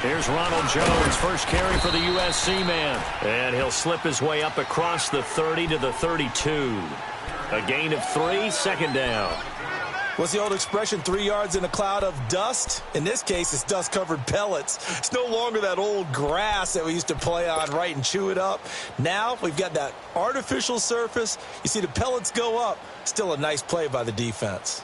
Here's Ronald Jones, first carry for the USC man. And he'll slip his way up across the 30 to the 32. A gain of 3, second down. What's the old expression, 3 yards in a cloud of dust? In this case, it's dust-covered pellets. It's no longer that old grass that we used to play on, right, and chew it up. Now we've got that artificial surface. You see the pellets go up. Still a nice play by the defense.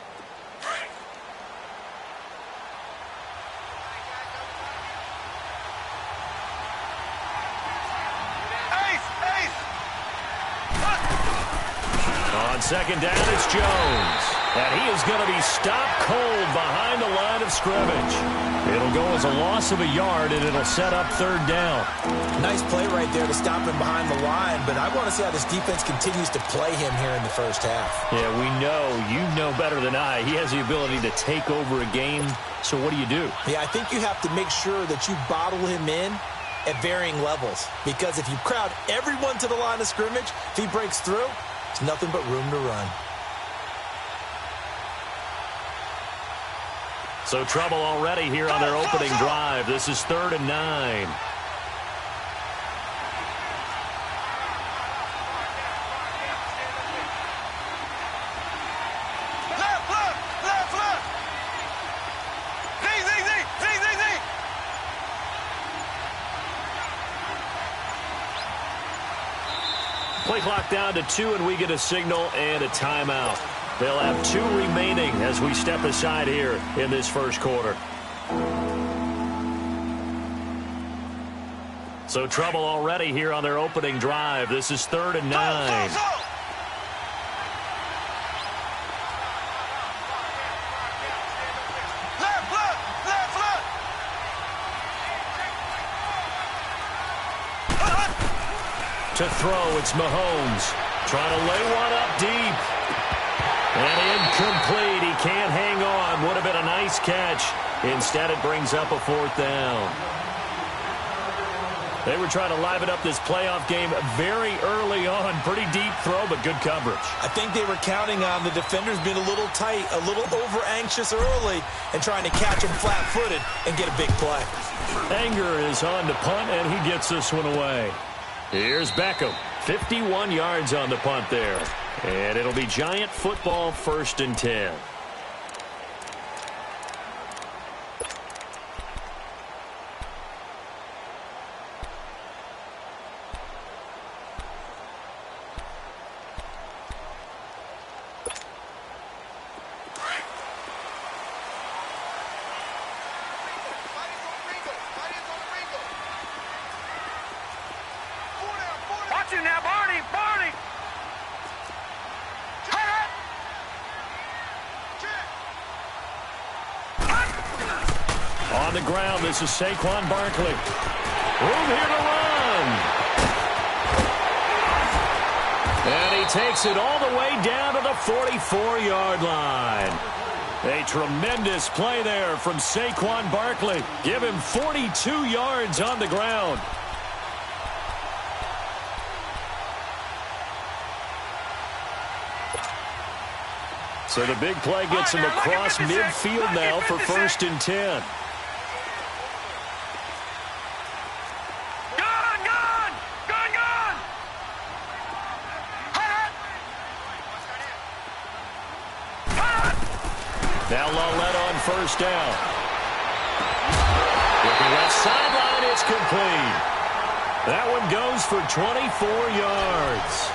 On second down, it's Jones. And he is going to be stopped cold behind the line of scrimmage. It'll go as a loss of a yard, and it'll set up third down. Nice play right there to stop him behind the line, but I want to see how this defense continues to play him here in the first half. Yeah, we know. You know better than I. He has the ability to take over a game, so what do you do? Yeah, I think you have to make sure that you bottle him in at varying levels, because if you crowd everyone to the line of scrimmage, if he breaks through, it's nothing but room to run. So trouble already here on their opening drive. This is 3rd and 9. Play clock down to 2, and we get a signal and a timeout. They'll have 2 remaining as we step aside here in this first quarter. So trouble already here on their opening drive. This is 3rd and 9. To throw, it's Mahomes. Trying to lay one up deep. And incomplete. He can't hang on. Would have been a nice catch. Instead, it brings up a 4th down. They were trying to liven up this playoff game very early on. Pretty deep throw, but good coverage. I think they were counting on the defenders being a little tight, a little over-anxious early, and trying to catch him flat-footed and get a big play. Anger is on to punt, and he gets this one away. Here's Beckham. 51 yards on the punt there. And it'll be Giant football, 1st and 10. Watch it now, Barney! Barney! On the ground, this is Saquon Barkley. Room here to run. And he takes it all the way down to the 44-yard line. A tremendous play there from Saquon Barkley. Give him 42 yards on the ground. So the big play gets him across midfield now for 1st and 10. Now Lallett on 1st down. Looking left sideline, it's complete. That one goes for 24 yards.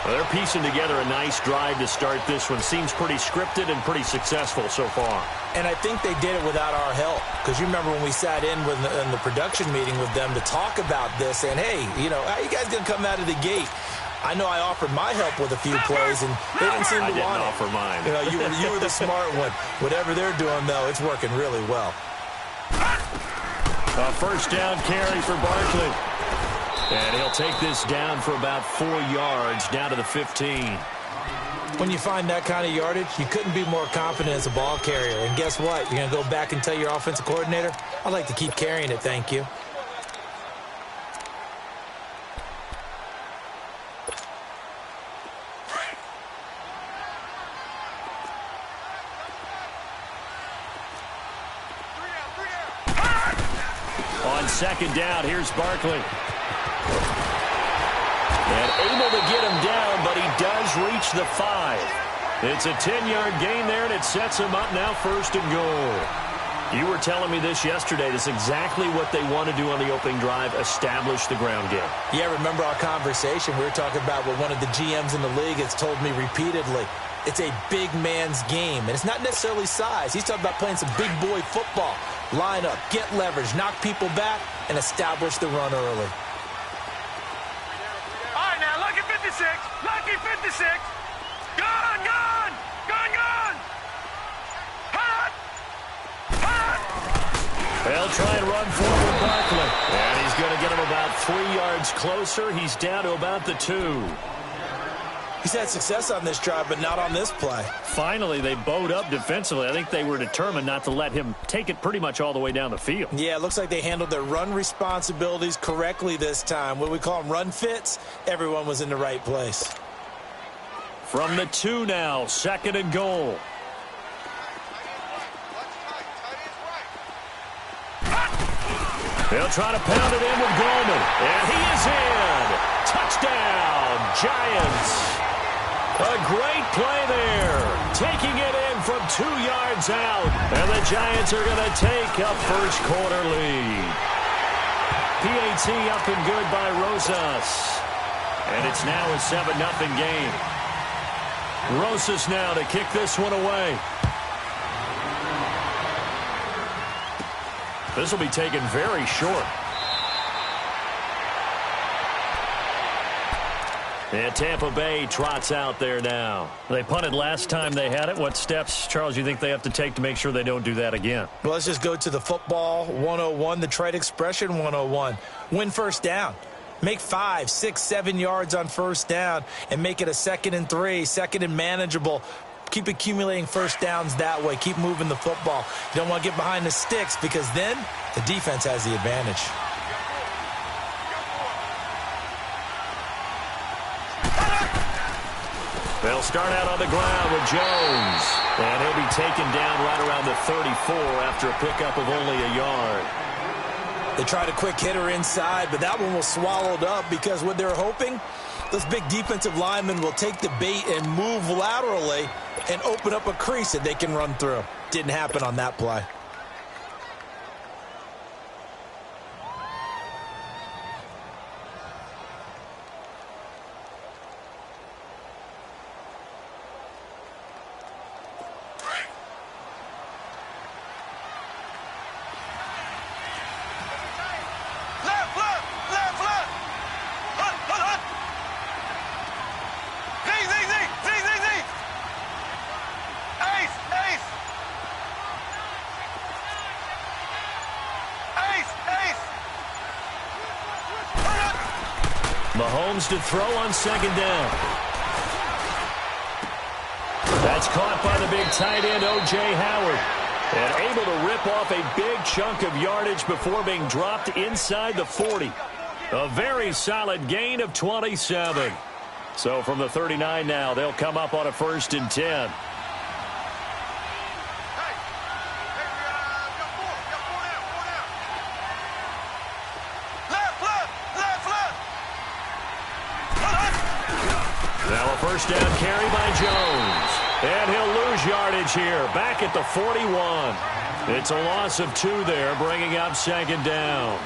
Well, they're piecing together a nice drive to start this one. Seems pretty scripted and pretty successful so far. And I think they did it without our help. Because you remember when we sat in the production meeting with them to talk about this, and hey, you know, how you guys going to come out of the gate? I know I offered my help with a few plays, and they didn't seem to want it. I didn't offer mine. You know, you were the smart one. Whatever they're doing, though, it's working really well. A 1st down carry for Barkley. And he'll take this down for about 4 yards, down to the 15. When you find that kind of yardage, you couldn't be more confident as a ball carrier. And guess what? You're going to go back and tell your offensive coordinator, I'd like to keep carrying it, thank you. On second down, here's Barkley. And able to get him down, but he does reach the 5. It's a 10-yard gain there, and it sets him up now 1st and goal. You were telling me this yesterday. This is exactly what they want to do on the opening drive, establish the ground game. Yeah, remember our conversation? We were talking about what one of the GMs in the league has told me repeatedly. It's a big man's game, and it's not necessarily size. He's talking about playing some big boy football. Line up, get leverage, knock people back, and establish the run early. All right, now, lucky 56. Lucky 56. Gone, gone. Gone, gone. Hot. Hot. They'll try and run forward Barkley. And he's going to get him about 3 yards closer. He's down to about the 2. He's had success on this drive, but not on this play. Finally, they bowed up defensively. I think they were determined not to let him take it pretty much all the way down the field. Yeah, it looks like they handled their run responsibilities correctly this time. What we call them run fits, everyone was in the right place. From the 2 now, 2nd and goal. They'll try to pound it in with Goldman. And he is in. Touchdown, Giants. A great play there. Taking it in from 2 yards out. And the Giants are going to take a first quarter lead. PAT up and good by Rosas. And it's now a 7-0 game. Rosas now to kick this one away. This will be taken very short. And Tampa Bay trots out there now. They punted last time they had it. What steps, Charles, you think they have to take to make sure they don't do that again? Well, let's just go to the football 101, the trite expression 101. Win first down. Make 5, 6, 7 yards on first down and make it a 2nd and 3, 2nd and manageable. Keep accumulating first downs that way. Keep moving the football. You don't want to get behind the sticks because then the defense has the advantage. They'll start out on the ground with Jones. And he'll be taken down right around the 34 after a pickup of only a yard. They tried a quick hitter inside, but that one was swallowed up because what they're hoping, those big defensive linemen will take the bait and move laterally and open up a crease that they can run through. Didn't happen on that play. Mahomes to throw on 2nd down. That's caught by the big tight end, O.J. Howard. And able to rip off a big chunk of yardage before being dropped inside the 40. A very solid gain of 27. So from the 39 now, they'll come up on a 1st and 10. Now a first down carry by Jones. And he'll lose yardage here, back at the 41. It's a loss of 2 there, bringing up 2nd down.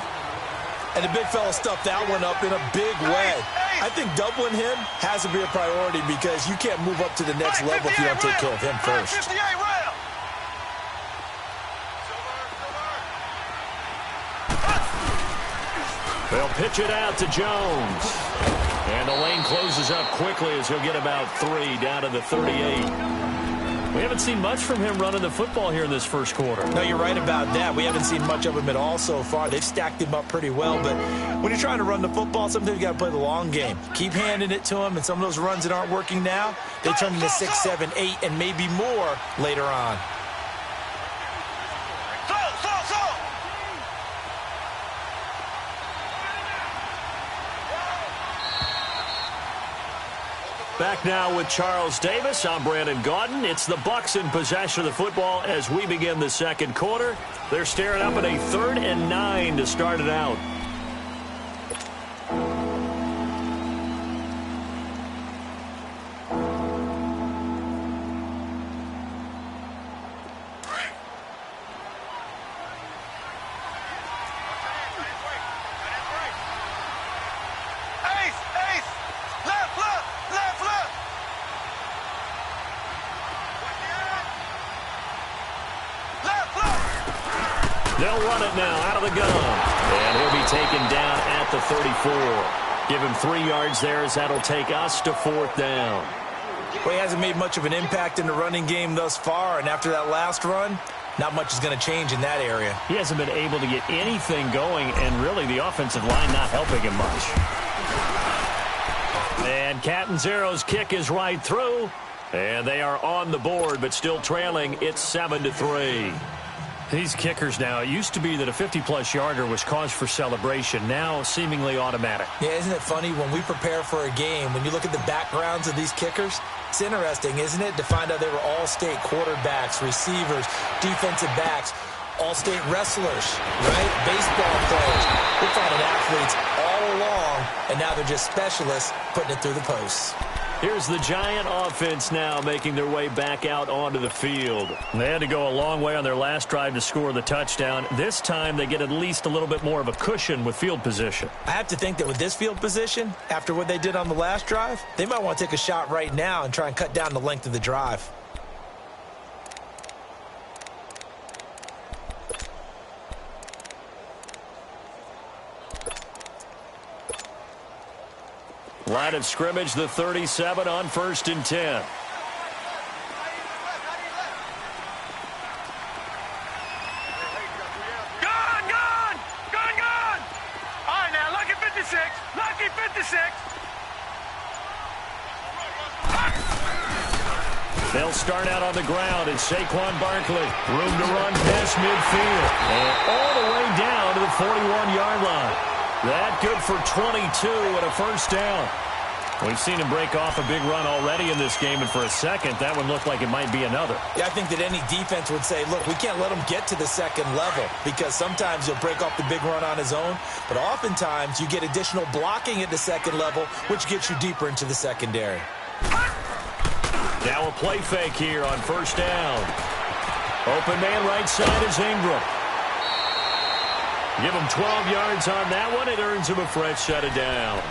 And the big fella stuffed that one up in a big way. I think doubling him has to be a priority because you can't move up to the next level if you don't take care of him first. They'll pitch it out to Jones. And the lane closes up quickly as he'll get about 3 down to the 38. We haven't seen much from him running the football here in this first quarter. No, you're right about that. We haven't seen much of him at all so far. They've stacked him up pretty well, but when you're trying to run the football, sometimes you got to play the long game. Keep handing it to him, and some of those runs that aren't working now, they turn into 6, 7, 8, and maybe more later on. Back now with Charles Davis. I'm Brandon Gaudin. It's the Bucs in possession of the football as we begin the second quarter. They're staring up at a 3rd and 9 to start it out. They'll run it now out of the gun. And he'll be taken down at the 34. Give him 3 yards there as that'll take us to 4th down. Well, he hasn't made much of an impact in the running game thus far, and after that last run, not much is going to change in that area. He hasn't been able to get anything going, and really the offensive line not helping him much. And Catanzaro's kick is right through, and they are on the board, but still trailing. It's 7-3. These kickers now, it used to be that a 50-plus yarder was cause for celebration. Now, seemingly automatic. Yeah, isn't it funny when we prepare for a game, when you look at the backgrounds of these kickers, it's interesting, isn't it, to find out they were all-state quarterbacks, receivers, defensive backs, all-state wrestlers, right? Baseball players. We're finding athletes all along, and now they're just specialists putting it through the posts. Here's the Giant offense now making their way back out onto the field. They had to go a long way on their last drive to score the touchdown. This time they get at least a little bit more of a cushion with field position. I have to think that with this field position, after what they did on the last drive, they might want to take a shot right now and try and cut down the length of the drive. Line of scrimmage, the 37 on 1st and 10. Gone, gone! Gone, gone! All right, now, lucky 56. Lucky 56. They'll start out on the ground. It's Saquon Barkley. Room to run past midfield. And all the way down to the 41-yard line. That good for 22 and a 1st down. We've seen him break off a big run already in this game, and for a second, that one looked like it might be another. Yeah, I think that any defense would say, look, we can't let him get to the second level because sometimes he'll break off the big run on his own, but oftentimes you get additional blocking at the second level, which gets you deeper into the secondary. Now a play fake here on 1st down. Open man right side is Ingram. Give him 12 yards on that one. It earns him a fresh set of downs.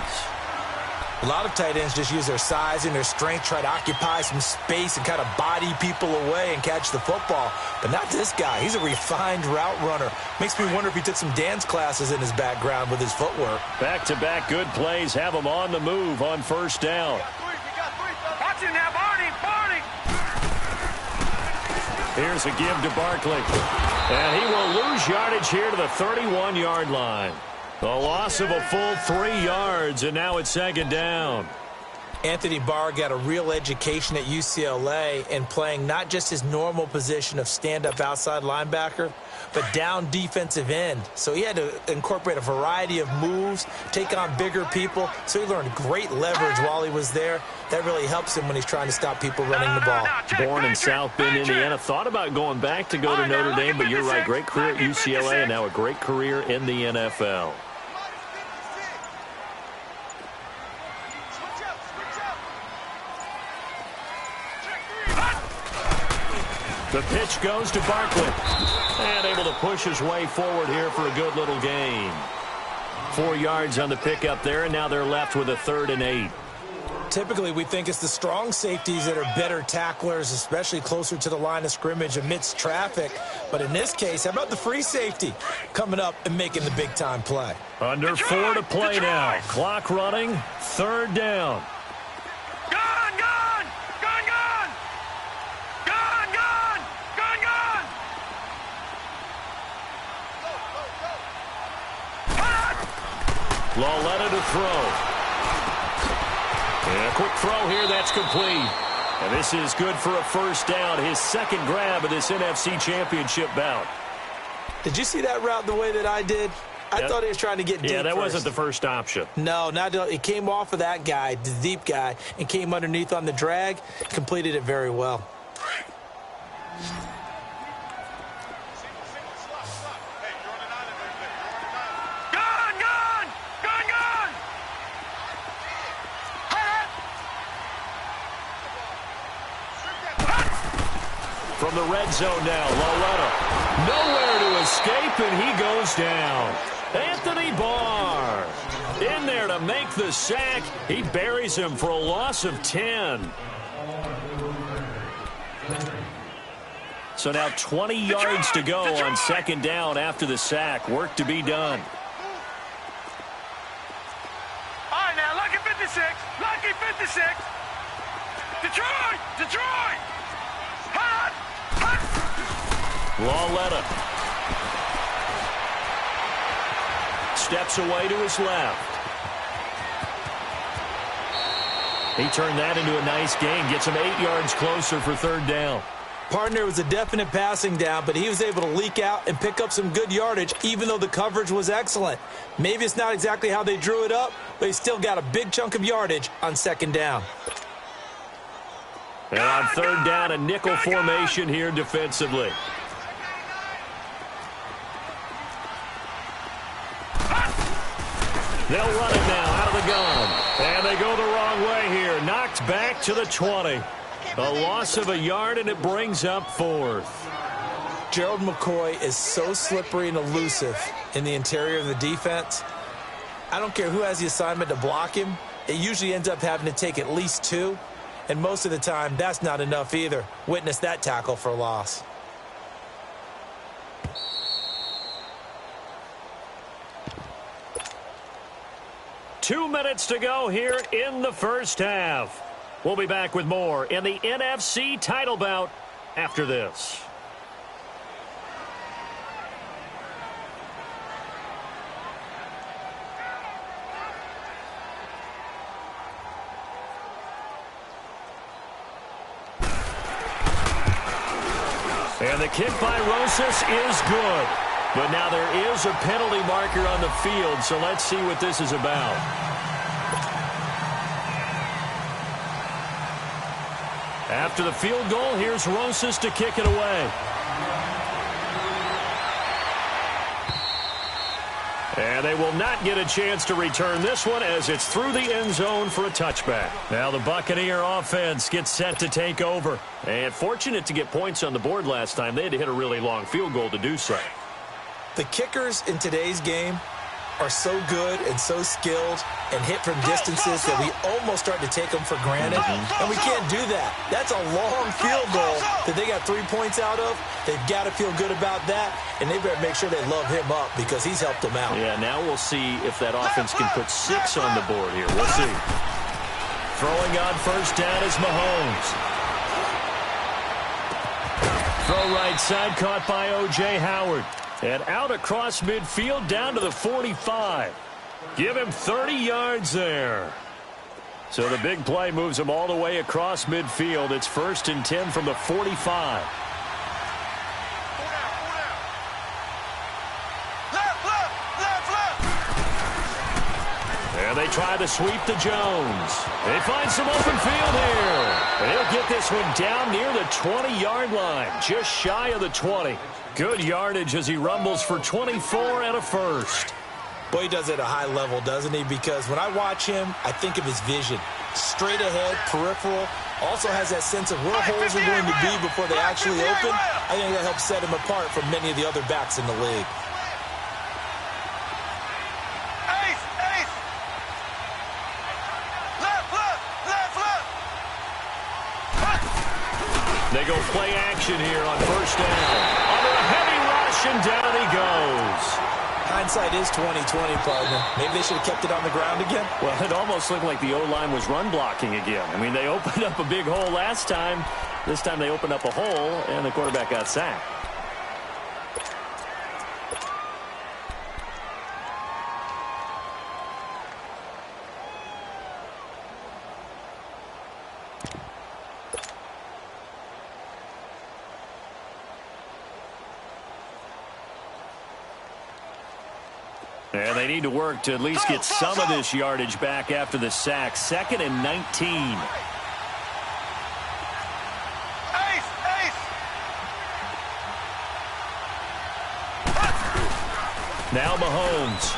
A lot of tight ends just use their size and their strength, try to occupy some space and kind of body people away and catch the football. But not this guy. He's a refined route runner. Makes me wonder if he took some dance classes in his background with his footwork. Back-to-back good plays have him on the move on 1st down. Watch it now, Barney, Barney! Here's a give to Barkley. And he will lose yardage here to the 31-yard line. A loss of a full 3 yards, and now it's 2nd down. Anthony Barr got a real education at UCLA in playing not just his normal position of stand-up outside linebacker, but down defensive end. So he had to incorporate a variety of moves, take on bigger people. So he learned great leverage while he was there. That really helps him when he's trying to stop people running the ball. Born in South Bend, Indiana. Thought about going back to go to Notre Dame, but you're right. Great career at UCLA and now a great career in the NFL. The pitch goes to Barkley. And able to push his way forward here for a good little gain. 4 yards on the pickup there, and now they're left with a 3rd and 8. Typically, we think it's the strong safeties that are better tacklers, especially closer to the line of scrimmage amidst traffic. But in this case, how about the free safety coming up and making the big-time play? Under 4 to play now. Clock running, 3rd down. Gone, gone! Gone, gone! Gone, gone! Gone, gone! Lauletta to throw. And a quick throw here, that's complete. And this is good for a 1st down, his 2nd grab of this NFC Championship bout. Did you see that route the way that I did? I thought he was trying to get deep. Yeah, that first. wasn't the first option. No, it came off of that guy, the deep guy, and came underneath on the drag, completed it very well. From the red zone now, Loletta. Nowhere to escape, and he goes down. Anthony Barr in there to make the sack. He buries him for a loss of 10. So now 20 yards to go on second down after the sack. Work to be done. All right, now, lucky 56. Lucky 56. Detroit! Detroit! Hot! Hot! Loletta steps away to his left. He turned that into a nice gain. Gets him 8 yards closer for third down. Partner, was a definite passing down, but he was able to leak out and pick up some good yardage, even though the coverage was excellent. Maybe it's not exactly how they drew it up, but he still got a big chunk of yardage on second down. And on third down, a nickel formation here defensively. They'll run it now out of the gun. And they go the wrong way here. Knocked back to the 20. A loss of a yard, and it brings up fourth. Gerald McCoy is so slippery and elusive in the interior of the defense. I don't care who has the assignment to block him. It usually ends up having to take at least two. And most of the time, that's not enough either. Witness that tackle for loss. Two minutes to go here in the first half. We'll be back with more in the NFC title bout after this. And the kick by Rosas is good. But now there is a penalty marker on the field, so let's see what this is about. After the field goal, here's Rosas to kick it away. And they will not get a chance to return this one as it's through the end zone for a touchback. Now the Buccaneer offense gets set to take over. And fortunate to get points on the board last time. They had to hit a really long field goal to do so. The kickers in today's game are so good and so skilled and hit from distances that we almost start to take them for granted. And we can't do that. That's a long field goal that they got 3 points out of. They've got to feel good about that, and they better make sure they love him up because he's helped them out. Yeah, now we'll see if that offense can put 6 on the board here. We'll see. Throwing on first down is Mahomes. Throw right side caught by O.J. Howard. And out across midfield down to the 45. Give him 30 yards there. So the big play moves him all the way across midfield. It's 1st and 10 from the 45. And they try to sweep to Jones. They find some open field here. And he'll get this one down near the 20-yard line, just shy of the 20. Good yardage as he rumbles for 24 and a first. Boy, he does it at a high level, doesn't he? Because when I watch him, I think of his vision. Straight ahead, peripheral. Also has that sense of where holes are going to be before they actually open. I think that helps set him apart from many of the other backs in the league. They go play action here on first down. Under a heavy rush, and down he goes. Hindsight is 20/20, partner. Maybe they should have kept it on the ground again. Well, it almost looked like the O-line was run blocking again. I mean, they opened up a big hole last time. This time they opened up a hole, and the quarterback got sacked. And they need to work to at least get some of this yardage back after the sack. 2nd and 19. Now Mahomes.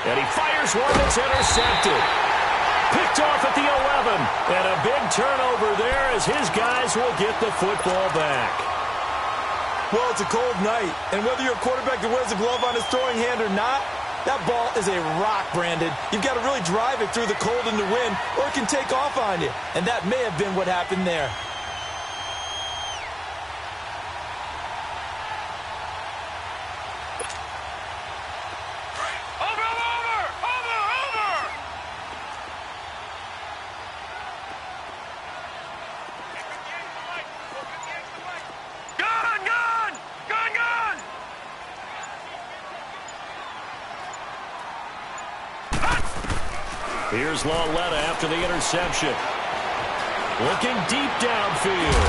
And he fires one that's intercepted. Picked off at the 11. And a big turnover there as his guys will get the football back. Well, it's a cold night. And whether you're a quarterback that wears a glove on his throwing hand or not, that ball is a rock, Brandon. You've got to really drive it through the cold and the wind, or it can take off on you. And that may have been what happened there. Here's Lauletta after the interception. Looking deep downfield.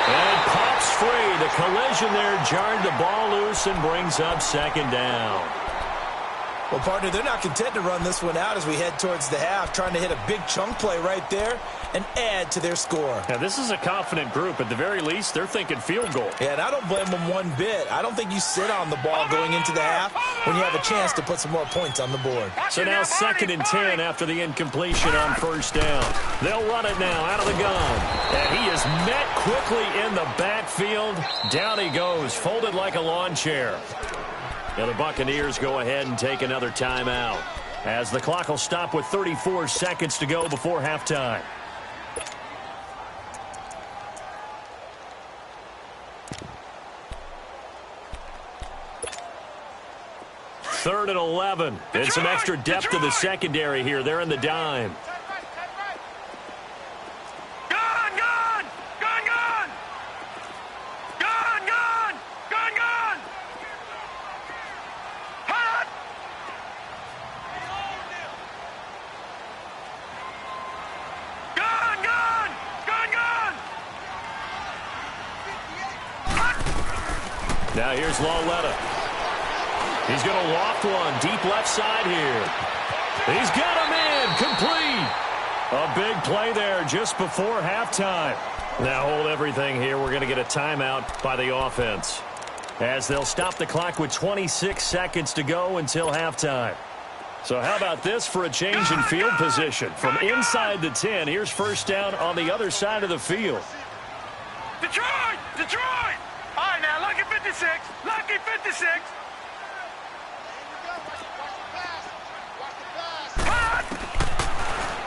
And it pops free. The collision there jarred the ball loose and brings up 2nd down. Well, partner, they're not content to run this one out as we head towards the half, trying to hit a big chunk play right there and add to their score. Now, this is a confident group. At the very least, they're thinking field goal. Yeah, and I don't blame them one bit. I don't think you sit on the ball going into the half when you have a chance to put some more points on the board. So now 2nd and 10 after the incompletion on 1st down. They'll run it now out of the gun. And he is met quickly in the backfield. Down he goes, folded like a lawn chair. Now the Buccaneers go ahead and take another timeout as the clock will stop with 34 seconds to go before halftime. Third and 11. And some extra depth to the secondary here. They're in the dime. Now here's Lauletta. He's going to loft one deep left side here. He's got him in. Complete. A big play there just before halftime. Now hold everything here. We're going to get a timeout by the offense as they'll stop the clock with 26 seconds to go until halftime. So how about this for a change in field position? From inside the 10, here's 1st down on the other side of the field. Detroit! Detroit! All right, now, lucky 56. Lucky 56.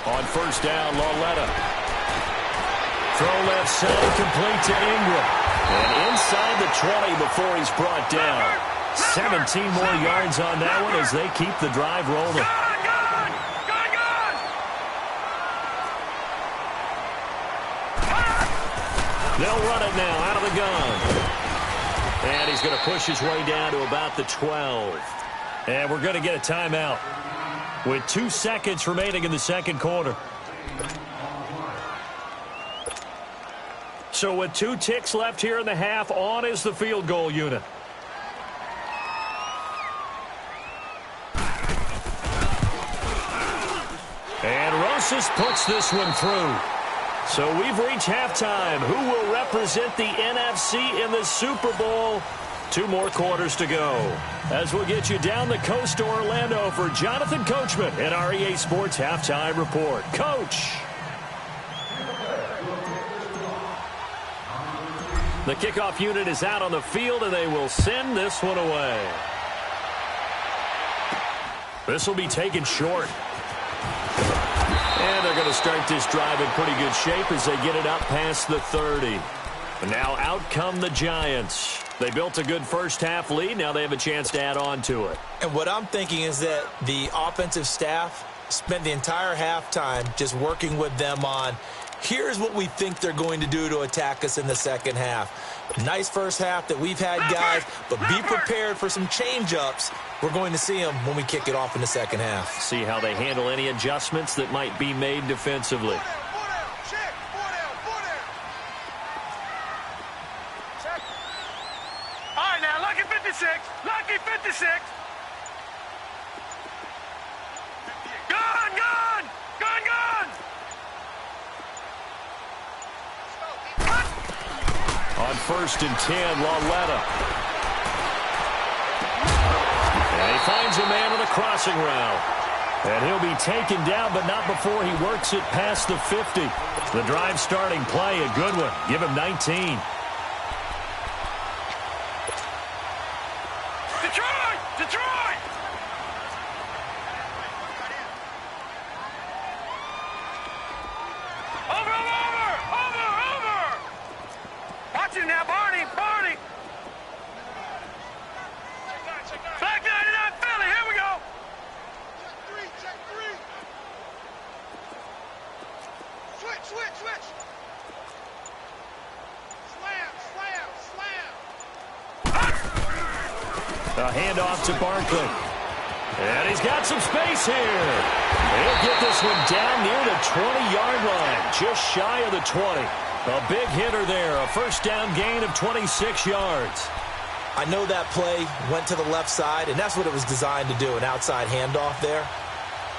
On 1st down, Lauletta. Throw left side, complete to Ingram. And inside the 20 before he's brought down. 17 more yards on that one as they keep the drive rolling. They'll run it now out of the gun. And he's going to push his way down to about the 12. And we're going to get a timeout with 2 seconds remaining in the 2nd quarter. So with 2 ticks left here in the half, on is the field goal unit. And Rosas puts this one through. So we've reached halftime. Who will represent the NFC in the Super Bowl? 2 more quarters to go. As we'll get you down the coast to Orlando for Jonathan Coachman at our EA Sports Halftime Report. Coach. The kickoff unit is out on the field, and they will send this one away. This will be taken short. And they're going to start this drive in pretty good shape as they get it up past the 30. And now out come the Giants. They built a good first half lead. Now they have a chance to add on to it. And what I'm thinking is that the offensive staff spent the entire halftime just working with them on, here's what we think they're going to do to attack us in the second half. Nice first half that we've had, guys, but be prepared for some change-ups. We're going to see them when we kick it off in the second half. See how they handle any adjustments that might be made defensively. 56. Lucky 56. Gun, gun! Gun, gun! On 1st and 10, Lauletta. And he finds a man on the crossing route. And he'll be taken down, but not before he works it past the 50. The drive starting play, a good one. Give him 19. Detroit! Detroit! Over, over, over, over! Watch it now, Barney, Barney! Flag 99 Philly, here we go! Check three! Switch! Slam! A handoff to Barkley. And he's got some space here. He'll get this one down near the 20-yard line, just shy of the 20. A big hitter there, a first down gain of 26 yards. I know that play went to the left side, and that's what it was designed to do, an outside handoff there.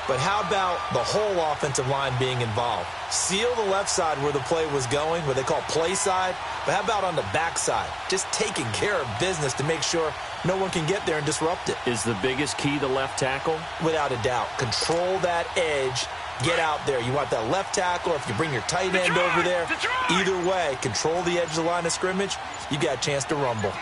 But how about the whole offensive line being involved? Seal the left side where the play was going, what they call play side. But how about on the back side? Just taking care of business to make sure no one can get there and disrupt it. Is the biggest key the left tackle? Without a doubt. Control that edge. Get out there. You want that left tackle, or if you bring your tight end over there, either way, control the edge of the line of scrimmage, you got a chance to rumble.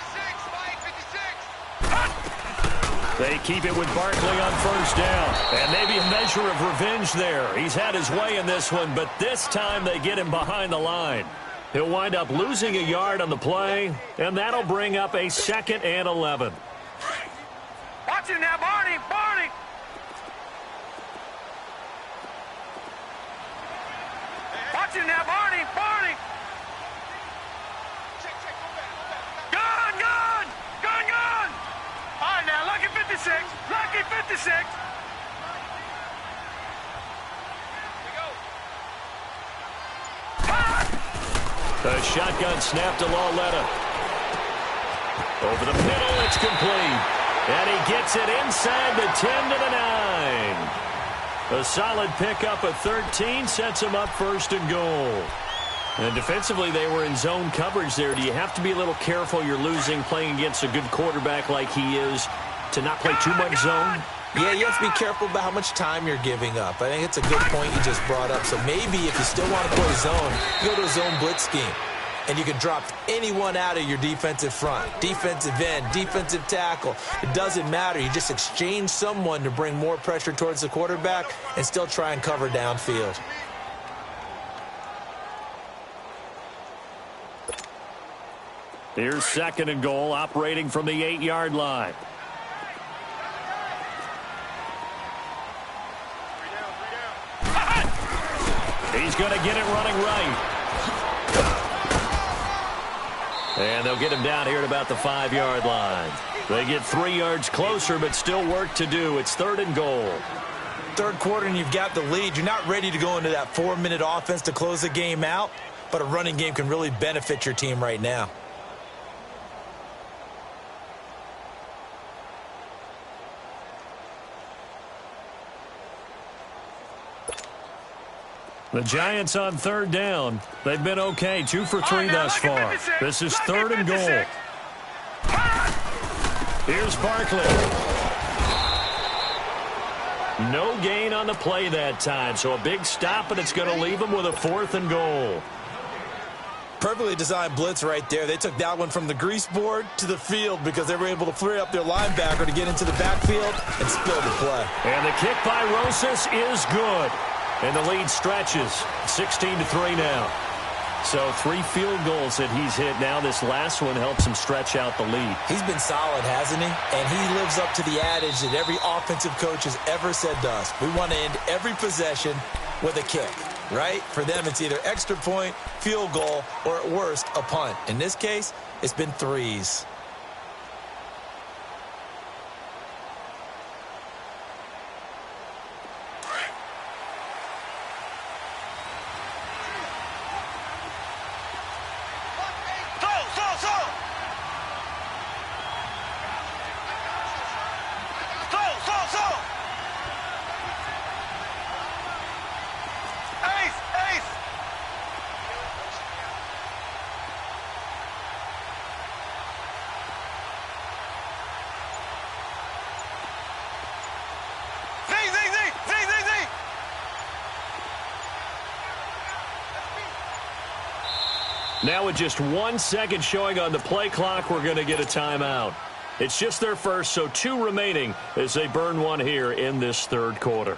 They keep it with Barkley on first down. And maybe a measure of revenge there. He's had his way in this one, but this time they get him behind the line. He'll wind up losing a yard on the play, and that'll bring up a 2nd and 11. Watch it now, Barney, Barney! Watch it now, Barney, Barney! Gun, gun! Gun, gun! All right, now, lucky 56. Lucky 56. The shotgun snap to Lauletta. Over the middle, it's complete. And he gets it inside the 10 to the 9. A solid pickup of 13 sets him up 1st and goal. And defensively, they were in zone coverage there. Do you have to be a little careful you're losing playing against a good quarterback like he is to not play too much zone? Yeah, you have to be careful about how much time you're giving up. I think it's a good point you just brought up. So maybe if you still want to play zone, you go to a zone blitz scheme. And you can drop anyone out of your defensive front. Defensive end, defensive tackle. It doesn't matter. You just exchange someone to bring more pressure towards the quarterback and still try and cover downfield. Here's 2nd and goal, operating from the 8-yard line. He's going to get it running right. And they'll get him down here at about the 5-yard line. They get 3 yards closer, but still work to do. It's 3rd and goal. Third quarter and you've got the lead. You're not ready to go into that 4-minute offense to close the game out, but a running game can really benefit your team right now. The Giants on 3rd down. They've been okay, 2 for 3 thus far. This is 3rd and goal. Here's Barkley. No gain on the play that time, so a big stop, and it's going to leave them with a 4th and goal. Perfectly designed blitz right there. They took that one from the grease board to the field because they were able to free up their linebacker to get into the backfield and spill the play. And the kick by Rosas is good. And the lead stretches 16-3 now. So 3 field goals that he's hit now. This last one helps him stretch out the lead. He's been solid, hasn't he? And he lives up to the adage that every offensive coach has ever said to us. We want to end every possession with a kick, right? For them, it's either extra point, field goal, or at worst, a punt. In this case, it's been 3s. Now with just 1 second showing on the play clock, we're going to get a timeout. It's just their first, so 2 remaining as they burn one here in this third quarter.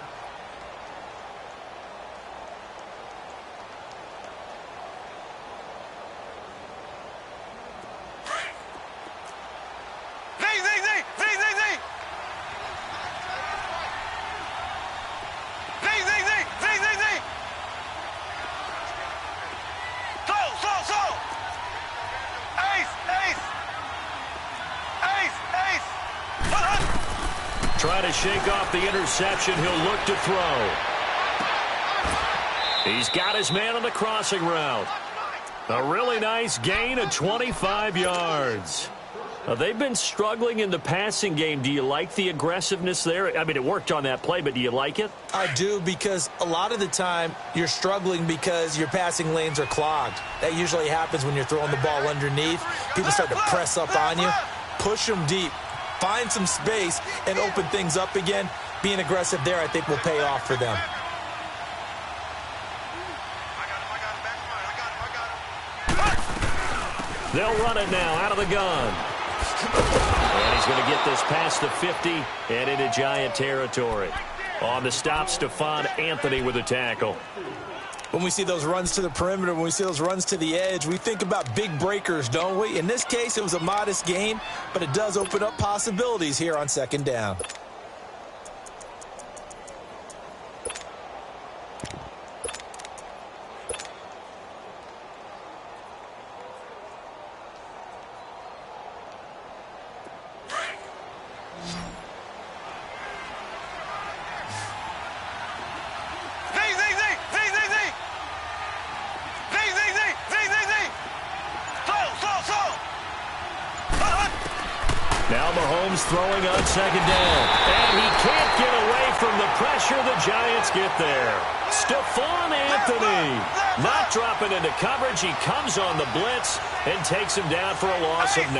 Trying to shake off the interception. He'll look to throw. He's got his man on the crossing route. A really nice gain of 25 yards. They've been struggling in the passing game. Do you like the aggressiveness there? I mean, it worked on that play, but do you like it? I do, because a lot of the time you're struggling because your passing lanes are clogged. That usually happens when you're throwing the ball underneath. People start to press up on you. Push them deep. Find some space and open things up again. Being aggressive there, I think, will pay off for them. They'll run it now out of the gun. And he's going to get this past the 50 and into Giant territory. On the stop, Stephon Anthony with a tackle. When we see those runs to the perimeter, when we see those runs to the edge, we think about big breakers, don't we? In this case, it was a modest gain, but it does open up possibilities here on second down. Now Mahomes throwing on second down. And he can't get away from the pressure. The Giants get there. Stephon Anthony not dropping into coverage. He comes on the blitz and takes him down for a loss of 9.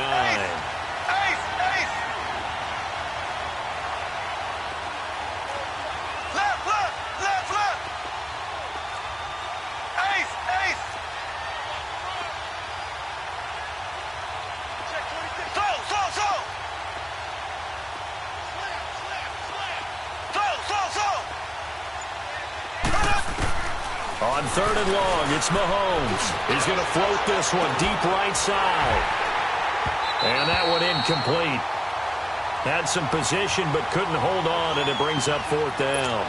On third and long, it's Mahomes. He's going to float this one deep right side. And that one incomplete. Had some position but couldn't hold on, and it brings up fourth down.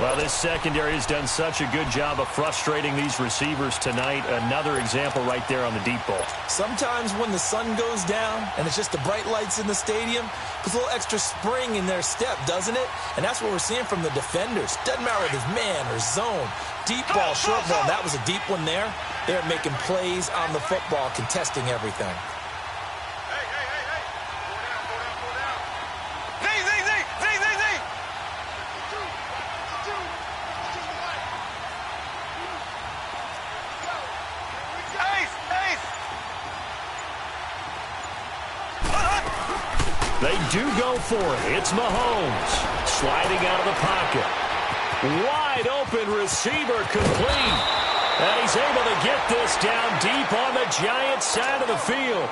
Well, this secondary has done such a good job of frustrating these receivers tonight. Another example right there on the deep ball. Sometimes when the sun goes down and it's just the bright lights in the stadium, there's a little extra spring in their step, doesn't it? And that's what we're seeing from the defenders. Doesn't matter if it's man or zone. Deep ball, short ball. That was a deep one there. They're making plays on the football, contesting everything. They do go for it. It's Mahomes sliding out of the pocket. Wide open receiver complete. And he's able to get this down deep on the Giants side of the field.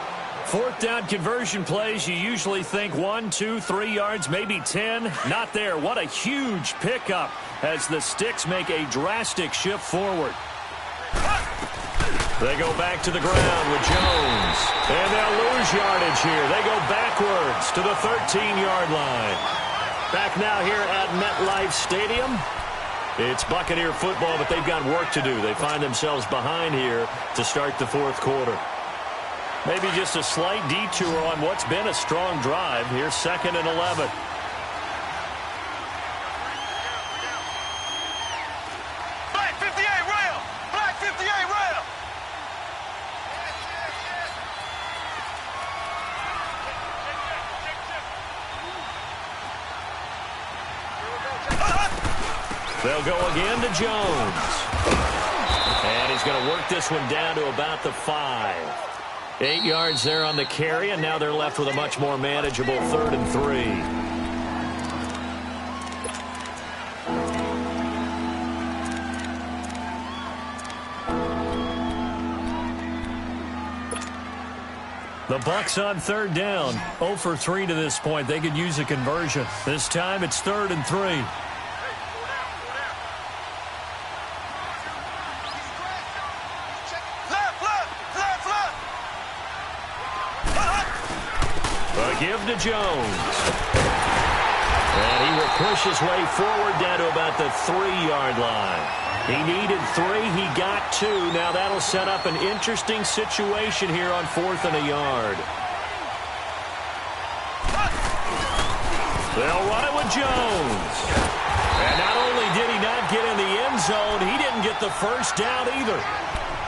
Fourth down conversion plays, you usually think 1, 2, 3 yards, maybe 10. Not there. What a huge pickup as the Sticks make a drastic shift forward. They go back to the ground with Jones. And they'll lose yardage here. They go backwards to the 13-yard line. Back now here at MetLife Stadium. It's Buccaneer football, but they've got work to do. They find themselves behind here to start the fourth quarter. Maybe just a slight detour on what's been a strong drive. Here's 2nd and 11. Black 58 rail! Black 58 rail! They'll go again to Jones. And he's going to work this one down to about the 5. 8 yards there on the carry, and now they're left with a much more manageable 3rd and 3. The Bucs on third down. 0 for 3 to this point. They could use a conversion. This time it's 3rd and 3. A give to Jones. And he will push his way forward down to about the 3-yard line. He needed 3. He got 2. Now that'll set up an interesting situation here on 4th and a yard. They'll run it with Jones. And not only did he not get in the end zone, he didn't get the first down either.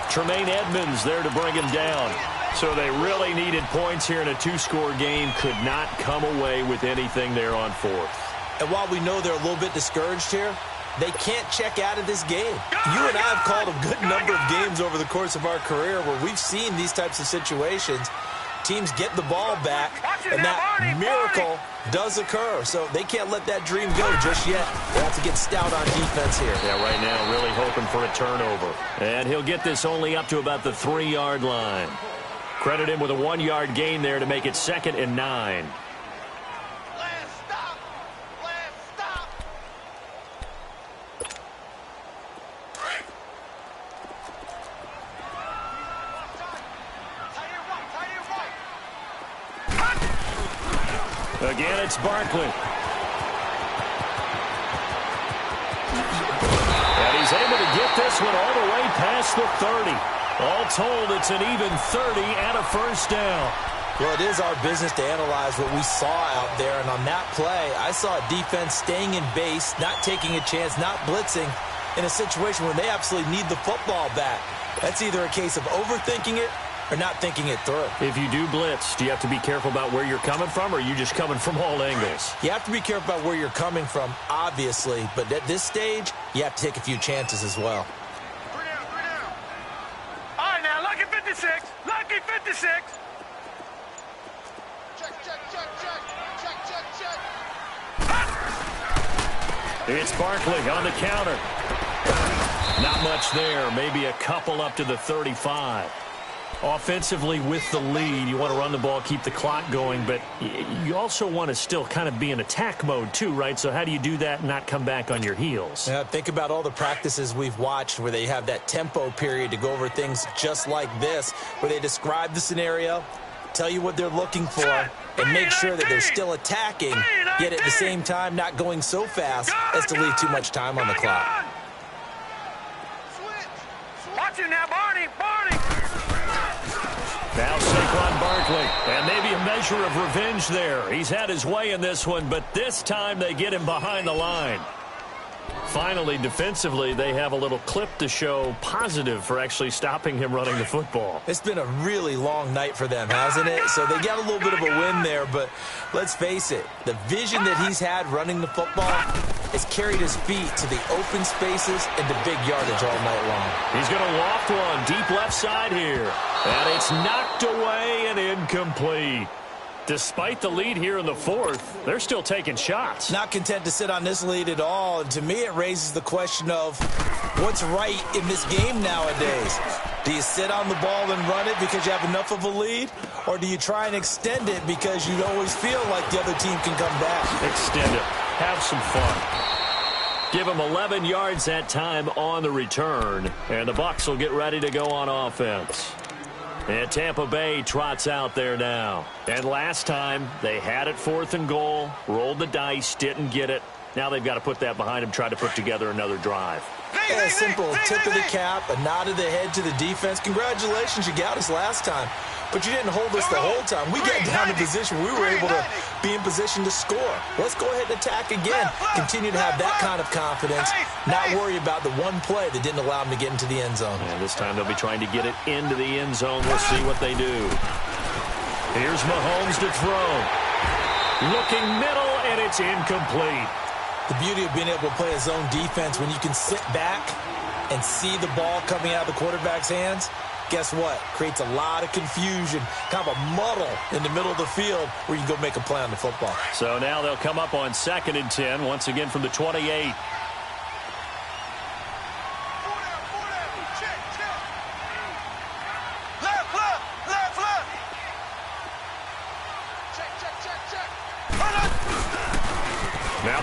Tremaine Edmonds there to bring him down. So they really needed points here in a 2-score game. Could not come away with anything there on 4th. And while we know they're a little bit discouraged here, they can't check out of this game. You and I have called a good number of games over the course of our career where we've seen these types of situations. Teams get the ball back, and that miracle does occur. So they can't let that dream go just yet. They have to get stout on defense here. Yeah, right now really hoping for a turnover. And he'll get this only up to about the 3-yard line. Credit him with a 1-yard gain there to make it 2nd and 9. Again, it's Barkley. And he's able to get this one all the way past the 30. All told, it's an even 30 and a first down. Well, it is our business to analyze what we saw out there. And on that play, I saw a defense staying in base, not taking a chance, not blitzing in a situation where they absolutely need the football back. That's either a case of overthinking it or not thinking it through. If you do blitz, do you have to be careful about where you're coming from, or are you just coming from all angles? You have to be careful about where you're coming from, obviously. But at this stage, you have to take a few chances as well. 3 down, 3 down. All right, now, lucky 56. Lucky 56. Check. It's Barkley on the counter. Not much there. Maybe a couple up to the 35. Offensively with the lead, you want to run the ball, keep the clock going, but you also want to still kind of be in attack mode too, right? So how do you do that and not come back on your heels? Yeah, think about all the practices we've watched where they have that tempo period to go over things just like this, where they describe the scenario, tell you what they're looking for, and make sure that they're still attacking, yet at the same time not going so fast as to leave too much time on the clock. Watch him now, Barney. Now Saquon Barkley, and maybe a measure of revenge there. He's had his way in this one, but this time they get him behind the line. Finally, defensively, they have a little clip to show positive for actually stopping him running the football. It's been a really long night for them, hasn't it? So they got a little bit of a win there, but let's face it, the vision that he's had running the football has carried his feet to the open spaces and to big yardage all night long. He's going to loft one deep left side here, and it's knocked away and incomplete. Despite the lead here in the 4th, they're still taking shots. Not content to sit on this lead at all. And to me, it raises the question of what's right in this game nowadays. Do you sit on the ball and run it because you have enough of a lead? Or do you try and extend it because you always feel like the other team can come back? Extend it. Have some fun. Give them 11 yards that time on the return. And the Bucs will get ready to go on offense. And Tampa Bay trots out there now. And last time, they had it 4th and goal, rolled the dice, didn't get it. Now they've got to put that behind them, try to put together another drive. Yeah, a simple tip of the cap, a nod of the head to the defense. Congratulations, you got us last time. But you didn't hold us the whole time. We got down in position. We were able to be in position to score. Let's go ahead and attack again. Continue to have that kind of confidence. Not worry about the one play that didn't allow them to get into the end zone. And this time they'll be trying to get it into the end zone. We'll see what they do. Here's Mahomes to throw. Looking middle, and it's incomplete. The beauty of being able to play a zone defense when you can sit back and see the ball coming out of the quarterback's hands, guess what? Creates a lot of confusion, kind of a muddle in the middle of the field where you can go make a play on the football. So now they'll come up on 2nd and 10, once again from the 28.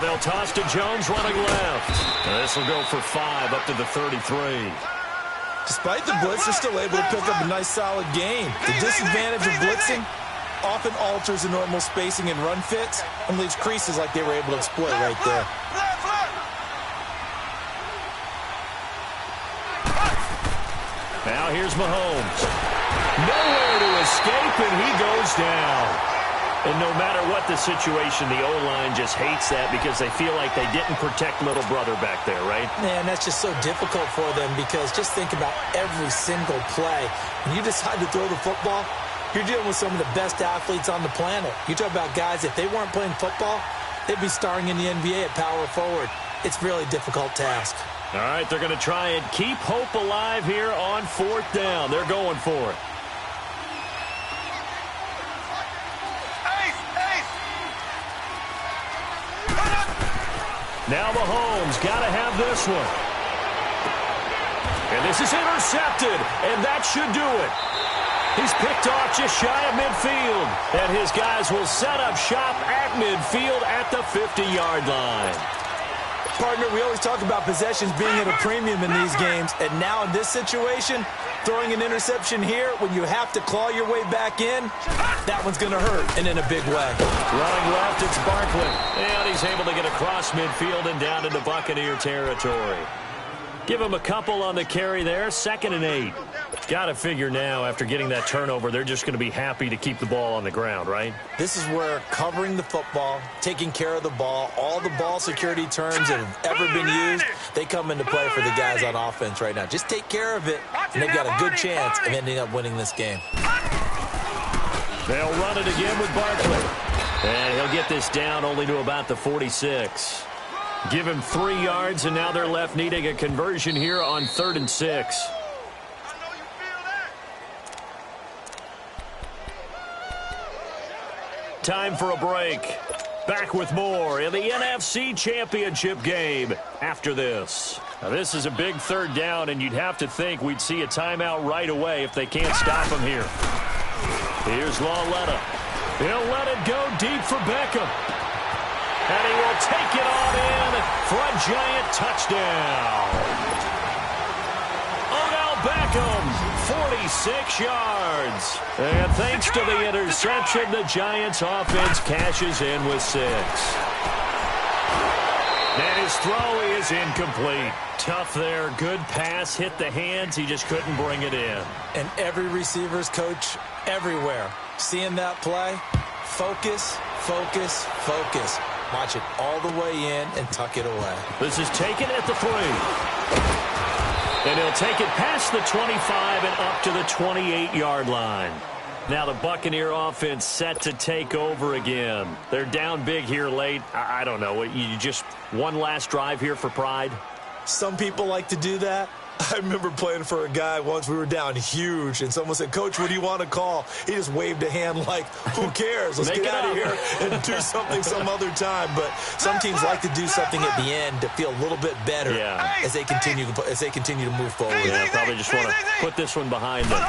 they'll toss to Jones running left. This will go for 5 up to the 33. Despite the blitz, they're still able to pick up a nice, solid gain. The disadvantage of blitzing often alters the normal spacing and run fits and leaves creases like they were able to exploit right there. Now here's Mahomes. Nowhere to escape, and he goes down. And no matter what the situation, the O-line just hates that because they feel like they didn't protect little brother back there, right? Man, that's just so difficult for them because just think about every single play. When you decide to throw the football, you're dealing with some of the best athletes on the planet. You talk about guys, if they weren't playing football, they'd be starring in the NBA at power forward. It's a really difficult task. All right, they're going to try and keep hope alive here on 4th down. They're going for it. Now Mahomes got to have this one. And this is intercepted, and that should do it. He's picked off just shy of midfield, and his guys will set up shop at midfield at the 50-yard line. Partner, we always talk about possessions being at a premium in these games, and now in this situation, throwing an interception here when you have to claw your way back in, that one's going to hurt, and in a big way. Running left, it's Barkley. And he's able to get across midfield and down into Buccaneer territory. Give him a couple on the carry there, 2nd and 8. Got to figure now, after getting that turnover, they're just going to be happy to keep the ball on the ground, right? This is where covering the football, taking care of the ball, all the ball security terms that have ever been used, they come into play for the guys on offense right now. Just take care of it, and they've got a good chance of ending up winning this game. They'll run it again with Barkley. And he'll get this down only to about the 46. Give him 3 yards, and now they're left needing a conversion here on 3rd and 6. Time for a break. Back with more in the NFC Championship game after this. Now, this is a big 3rd down, and you'd have to think we'd see a timeout right away if they can't stop him here. Here's Lawletta. He'll let it go deep for Beckham. And he will take it on in for a giant touchdown. Odell Beckham, 46 yards. And thanks to the interception, the Giants offense cashes in with 6. And his throw is incomplete. Tough there. Good pass. Hit the hands. He just couldn't bring it in. And every receiver's coach everywhere, seeing that play, focus, focus, focus. Watch it all the way in and tuck it away. This is taken at the 3. And he'll take it past the 25 and up to the 28-yard line. Now the Buccaneer offense set to take over again. They're down big here late. I don't know. You just one last drive here for pride? Some people like to do that. I remember playing for a guy once. We were down huge, and someone said, "Coach, what do you want to call?" He just waved a hand like, who cares? Let's get out of here and do something some other time. But some teams like to do something at the end to feel a little bit better as they continue to move forward. Yeah, probably just want to put this one behind them.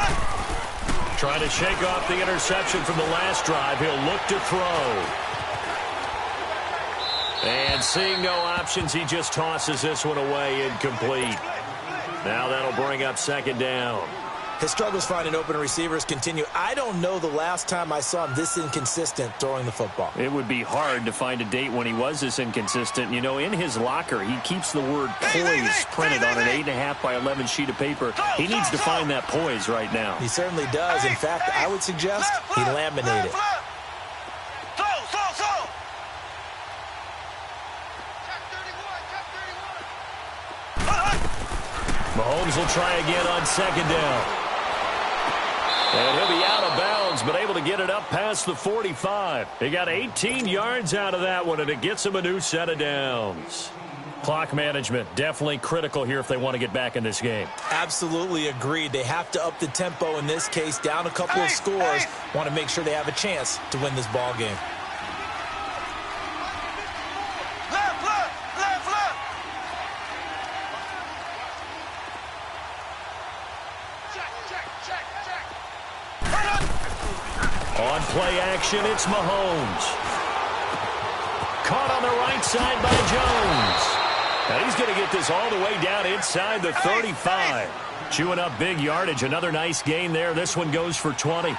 Trying to shake off the interception from the last drive. He'll look to throw. And seeing no options, he just tosses this one away incomplete. Now that'll bring up 2nd down. His struggles finding open receivers continue. I don't know the last time I saw him this inconsistent throwing the football. It would be hard to find a date when he was this inconsistent. You know, in his locker, he keeps the word poise printed on an 8.5 by 11 sheet of paper. He needs to find that poise right now. He certainly does. In fact, I would suggest he laminate it. Mahomes will try again on 2nd down. And he'll be out of bounds, but able to get it up past the 45. He got 18 yards out of that one, and it gets him a new set of downs. Clock management, definitely critical here if they want to get back in this game. Absolutely agreed. They have to up the tempo in this case, down a couple of scores. Want to make sure they have a chance to win this ball game. On play action, it's Mahomes. Caught on the right side by Jones. And he's going to get this all the way down inside the 35. Chewing up big yardage. Another nice gain there. This one goes for 20.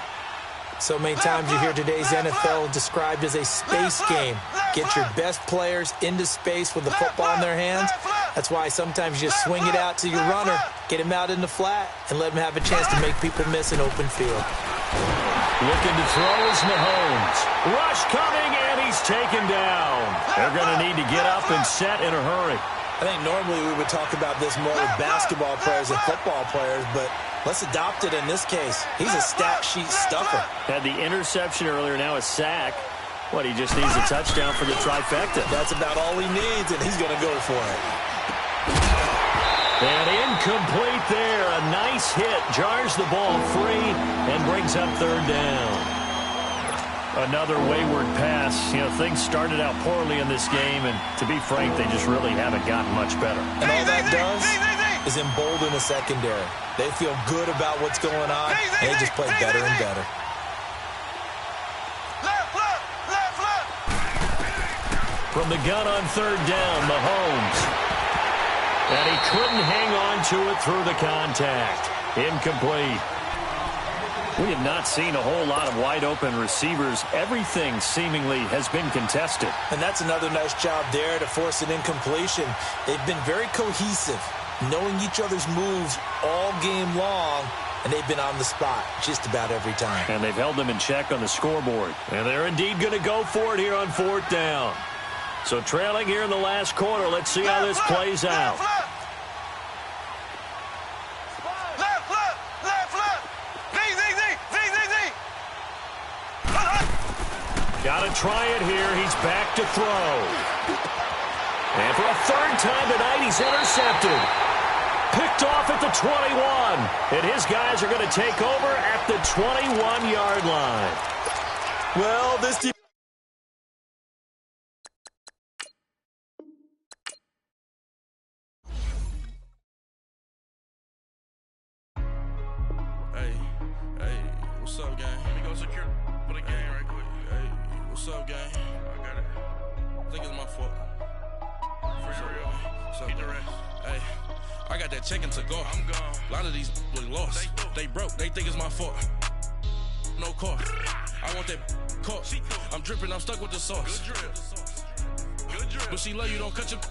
So many times you hear today's NFL described as a space game. Get your best players into space with the football in their hands. That's why sometimes you just swing it out to your runner, get him out in the flat, and let him have a chance to make people miss an open field. Looking to throw is Mahomes. Rush coming, and he's taken down. They're going to need to get up and set in a hurry. I think normally we would talk about this more with basketball players and football players, but let's adopt it in this case. He's a stat sheet stuffer. Had the interception earlier, now a sack. What, he just needs a touchdown for the trifecta. That's about all he needs, and he's going to go for it. And incomplete there. A nice hit. Jars the ball free and brings up third down. Another wayward pass. You know, things started out poorly in this game, and to be frank, they just really haven't gotten much better. And all that does is embolden the secondary. They feel good about what's going on, and they just play better and better. From the gun on third down, Mahomes. And he couldn't hang on to it through the contact. Incomplete. We have not seen a whole lot of wide-open receivers. Everything seemingly has been contested. And that's another nice job there to force an incompletion. They've been very cohesive, knowing each other's moves all game long, and they've been on the spot just about every time. And they've held them in check on the scoreboard. And they're indeed going to go for it here on fourth down. So trailing here in the last quarter. Let's see how this plays out. Got to try it here. He's back to throw. And for a third time tonight, he's intercepted. Picked off at the 21. And his guys are going to take over at the 21-yard line. Well, this team... Hey, what's up, gang? Let me go secure for the game right quick. Hey, what's up, gang? I got it. I think it's my fault. For real. What's up, the rest. Hey, I got that chicken to go. I'm gone. A lot of these look lost. They broke. They think it's my fault. No car. I want that caught. I'm dripping. I'm stuck with the sauce. Good drip. But she love you. Don't cut your...